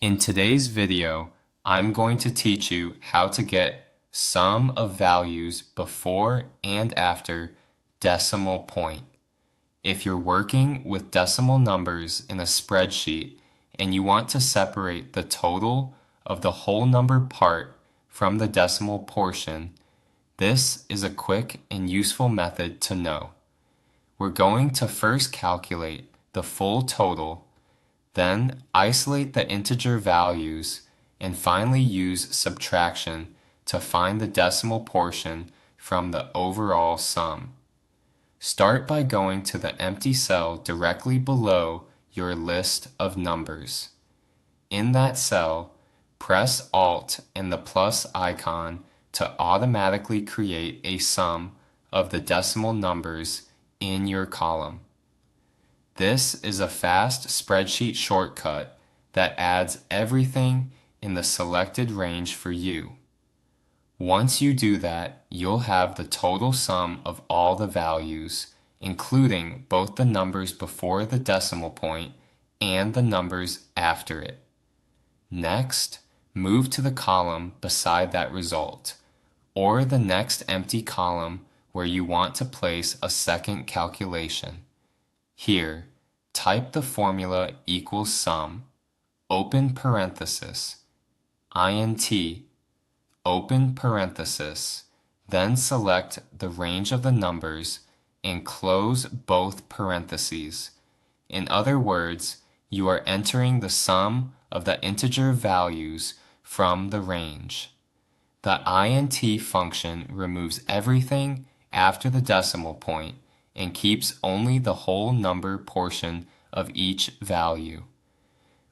In today's video, I'm going to teach you how to get sum of values before and after decimal point. If you're working with decimal numbers in a spreadsheet and you want to separate the total of the whole number part from the decimal portion, this is a quick and useful method to know. We're going to first calculate the full total, then isolate the integer values, and finally use subtraction to find the decimal portion from the overall sum. Start by going to the empty cell directly below your list of numbers. In that cell, press Alt and the plus icon to automatically create a sum of the decimal numbers in your column. This is a fast spreadsheet shortcut that adds everything in the selected range for you. Once you do that, you'll have the total sum of all the values, including both the numbers before the decimal point and the numbers after it. Next, move to the column beside that result, or the next empty column where you want to place a second calculation. Here, type the formula equals sum, open parenthesis, int, open parenthesis, then select the range of the numbers and close both parentheses. In other words, you are entering the sum of the integer values from the range. The int function removes everything after the decimal point and keeps only the whole number portion of each value.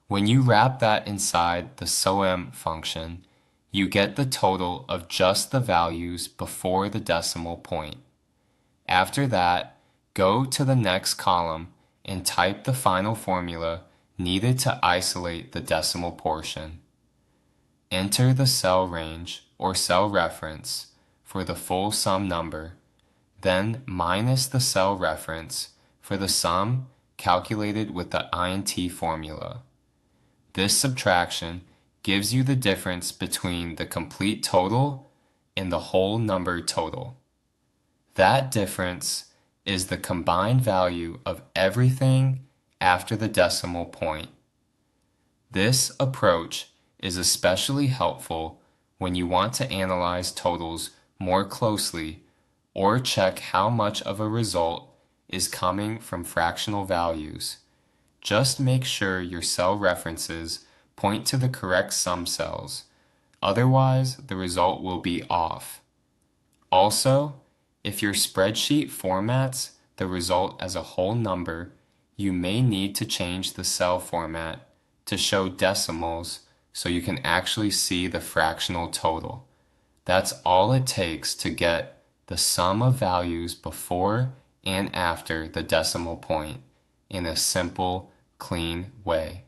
When you wrap that inside the sum function, you get the total of just the values before the decimal point. After that, go to the next column and type the final formula needed to isolate the decimal portion. Enter the cell range or cell reference for the full sum number, then minus the cell reference for the sum calculated with the int formula. This subtraction gives you the difference between the complete total and the whole number total. That difference is the combined value of everything after the decimal point. This approach is especially helpful when you want to analyze totals more closely or check how much of a result is coming from fractional values. Just make sure your cell references point to the correct sum cells. Otherwise, the result will be off. Also, if your spreadsheet formats the result as a whole number, you may need to change the cell format to show decimals so you can actually see the fractional total. That's all it takes to get the sum of values before and after the decimal point in a simple, clean way.